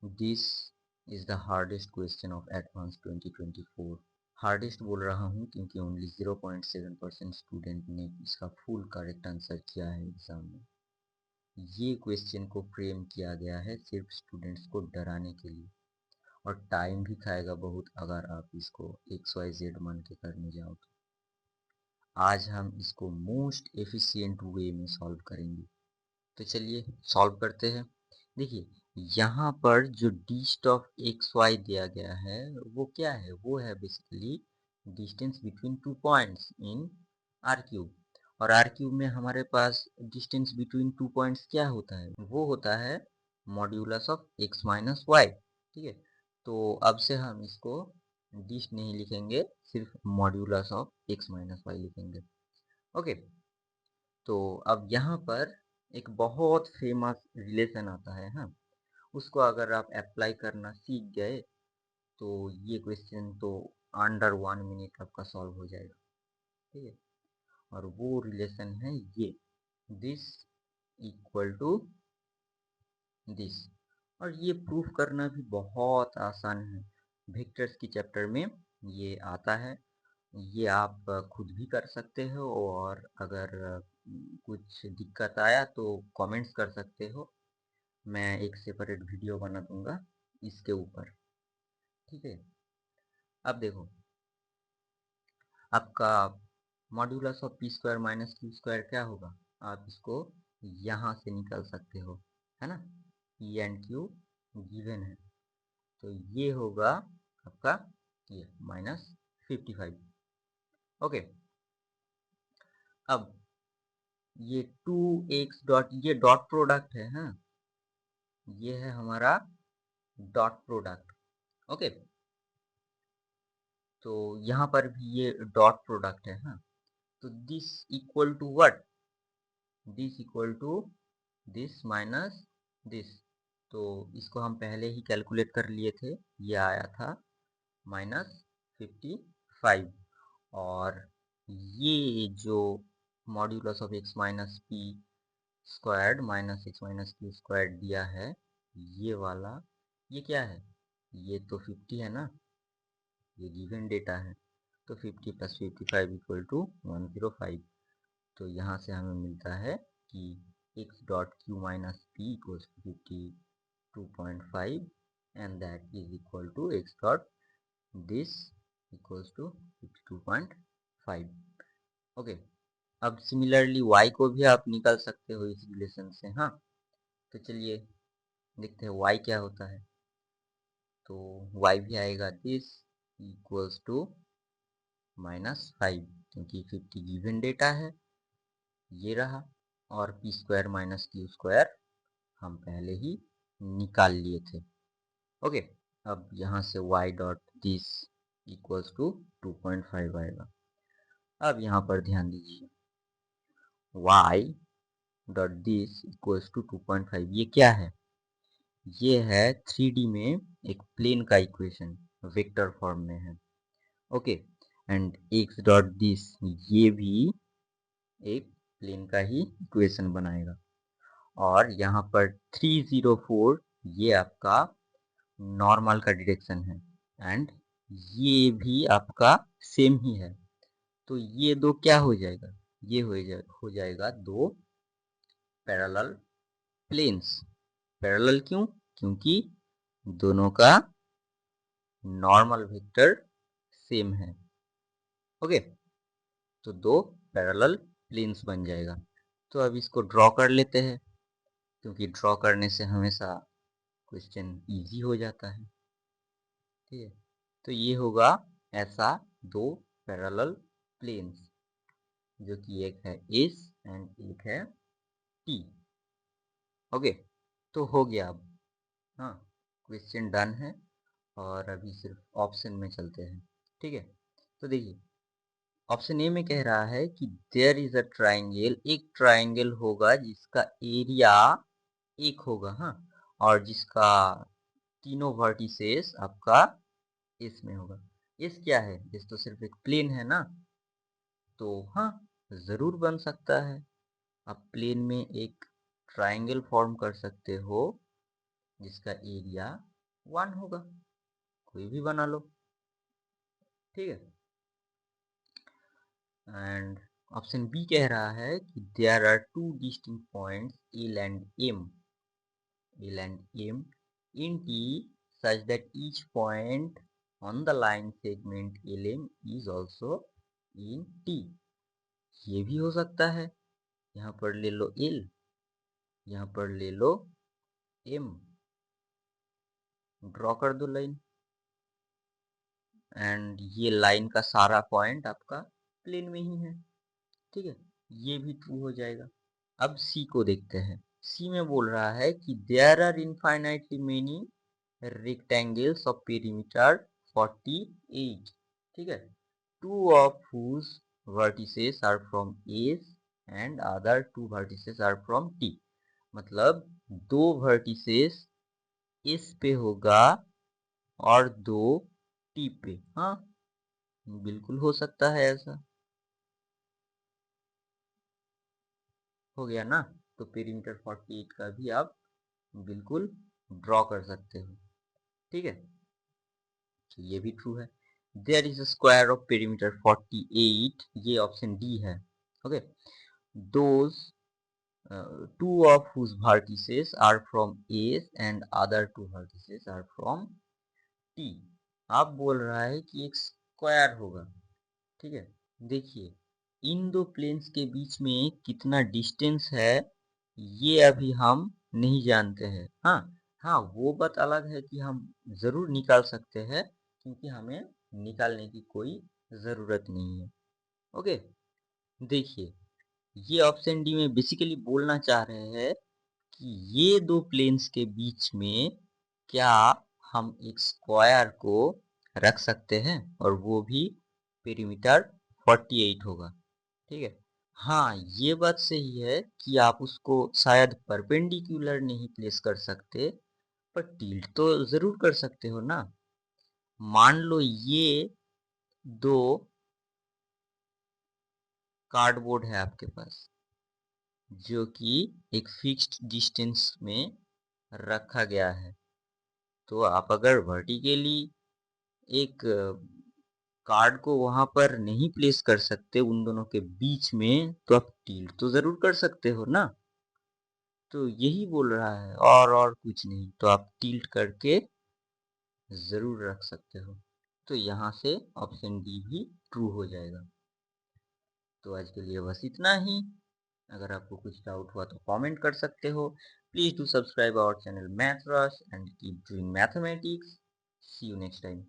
This is the hardest question of advance 2024। Hardest बोल रहा हूँ क्योंकि ओनली 0.7% स्टूडेंट ने इसका फुल करेक्ट आंसर किया है एग्जाम में। ये क्वेश्चन को फ्रेम किया गया है सिर्फ स्टूडेंट्स को डराने के लिए, और टाइम भी खाएगा बहुत अगर आप इसको XYZ मान के करने जाओ तो। आज हम इसको मोस्ट एफिशिएंट वे में सॉल्व करेंगे, तो चलिए सॉल्व करते हैं। देखिए, यहाँ पर जो डिस्ट ऑफ XY दिया गया है वो क्या है, वो है basically distance between two points in R cube. और आर क्यूब में हमारे पास डिस्टेंस बिटवीन टू पॉइंट्स क्या होता है, वो होता है modulus of x minus y. ठीक है, तो अब से हम इसको डिस्ट नहीं लिखेंगे, सिर्फ modulus of x minus y लिखेंगे। ओके, तो अब यहाँ पर एक बहुत फेमस रिलेशन आता है, हाँ, उसको अगर आप अप्लाई करना सीख गए तो ये क्वेश्चन तो अंडर 1 मिनट आपका सॉल्व हो जाएगा। ठीक है, और वो रिलेशन है ये, दिस इक्वल टू दिस। और ये प्रूफ करना भी बहुत आसान है, वेक्टर्स की चैप्टर में ये आता है। ये आप खुद भी कर सकते हो, और अगर कुछ दिक्कत आया तो कमेंट्स कर सकते हो, मैं एक सेपरेट वीडियो बना दूंगा इसके ऊपर। ठीक है, अब देखो, आपका modulus of P square minus Q square क्या होगा, आप इसको यहाँ से निकाल सकते हो, है ना। पी एंड क्यू गिवन है, तो ये होगा आपका ये -55। ओके, अब ये 2x डॉट, ये डॉट प्रोडक्ट है, हाँ, ये है हमारा डॉट प्रोडक्ट। ओके, तो यहाँ पर भी ये डॉट प्रोडक्ट है, हाँ, तो this equal to what, this equal to this minus this. तो इसको हम पहले ही कैलकुलेट कर लिए थे, ये आया था -55। और ये जो modulus of x minus P squared minus x minus Q squared दिया है, ये वाला, ये क्या है, ये तो 50 है ना, ये गिवन डेटा है, तो 50 प्लस 55 इक्वल टू 105। तो यहाँ से हमें मिलता है कि x dot q minus p equals to 52.5 and that is equal to x dot this equals to 52.5। Okay, अब सिमिलरली y को भी आप निकाल सकते हो इस रिलेशन से, हाँ। तो चलिए देखते हैं y क्या होता है, तो y भी आएगा दिस इक्वल्स टू -5, क्योंकि 50 गिवन डेटा है, ये रहा, और P square minus Q square हम पहले ही निकाल लिए थे। ओके, अब यहाँ से y dot this equals to 2.5 आएगा। अब यहाँ पर ध्यान दीजिए, y dot this equals to 2.5, ये क्या है, ये है 3D में एक प्लेन का इक्वेशन, वेक्टर फॉर्म में है। Okay, and x dot this, ये भी एक प्लेन का ही इक्वेशन बनाएगा। और यहाँ पर 304, ये आपका नॉर्मल का डायरेक्शन है, एंड ये भी आपका सेम ही है। तो ये दो क्या हो जाएगा, ये हो जाएगा दो पैरेलल प्लेन्स। पैरेलल क्यों, क्योंकि दोनों का नॉर्मल वेक्टर सेम है। ओके, तो दो पैरेलल प्लेन्स बन जाएगा। तो अब इसको ड्रॉ कर लेते हैं, क्योंकि ड्रॉ करने से हमेशा क्वेश्चन इजी हो जाता है। ठीक है, तो ये होगा ऐसा दो पैरेलल प्लेन्स, जो कि एक है एस एंड एक है टी। ओके, तो हो गया अब, हाँ, क्वेश्चन डन है, और अभी सिर्फ ऑप्शन में चलते हैं। ठीक है, तो देखिए, ऑप्शन ए में कह रहा है कि देयर इज अ ट्राइंगल, एक ट्राइंगल होगा जिसका एरिया एक होगा, हाँ, और जिसका तीनों वर्टिसेस आपका इस में होगा। इस क्या है, इस तो सिर्फ एक प्लेन है ना, तो हाँ, जरूर बन सकता है। आप प्लेन में एक ट्राइंगल फॉर्म कर सकते हो जिसका एरिया 1 होगा, कोई भी बना लो, ठीक है। एंड ऑप्शन बी कह रहा है कि there are two distinct points L and M in T such that each point on the line segment LM is also in T। ये भी हो सकता है, यहाँ पर ले लो L, यहाँ पर ले लो M, ड्रॉ कर दो लाइन, एंड ये लाइन का सारा पॉइंट आपका प्लेन में ही है, ठीक है। ये भी ट्रू हो जाएगा। अब सी को देखते हैं। सी में बोल रहा है कि there are infinitely many rectangles of perimeter 48, ठीक है, two of whose vertices are from S and other two vertices are from T. मतलब दो vertices एस पे होगा और दो टी पे। हाँ, बिल्कुल हो सकता है ऐसा। हो गया ना, तो पेरीमीटर 48 का भी आप बिल्कुल ड्रॉ कर सकते हो, ठीक है। तो ये भी ट्रू है। There is square of perimeter 48, ये ऑप्शन डी है, okay. Those two of whose vertices are from S and other two vertices are from T. आप बोल रहा है कि एक स्क्वायर होगा, ठीक है। देखिए, इन दो प्लेन्स के बीच में कितना डिस्टेंस है ये अभी हम नहीं जानते हैं। हाँ हाँ, वो बात अलग है कि हम ज़रूर निकाल सकते हैं, क्योंकि हमें निकालने की कोई ज़रूरत नहीं है, ओके। देखिए, ये ऑप्शन डी में बेसिकली बोलना चाह रहे हैं कि ये दो प्लेन्स के बीच में क्या हम एक स्क्वायर को रख सकते हैं, और वो भी पेरीमीटर 48 होगा, ठीक है। हाँ, ये बात सही है कि आप उसको शायद परपेंडिकुलर नहीं प्लेस कर सकते, पर टिल्ट तो जरूर कर सकते हो ना। मान लो ये दो कार्डबोर्ड है आपके पास, जो कि एक फिक्स्ड डिस्टेंस में रखा गया है। तो आप अगर वर्टिकली एक कार्ड को वहां पर नहीं प्लेस कर सकते उन दोनों के बीच में, तो आप टिल्ट तो जरूर कर सकते हो ना। तो यही बोल रहा है, और कुछ नहीं। तो आप टिल्ट करके जरूर रख सकते हो। तो यहाँ से ऑप्शन डी भी ट्रू हो जाएगा। तो आज के लिए बस इतना ही। अगर आपको कुछ डाउट हुआ तो कमेंट कर सकते हो। Please do subscribe our channel Math Rush and keep doing mathematics. See you next time.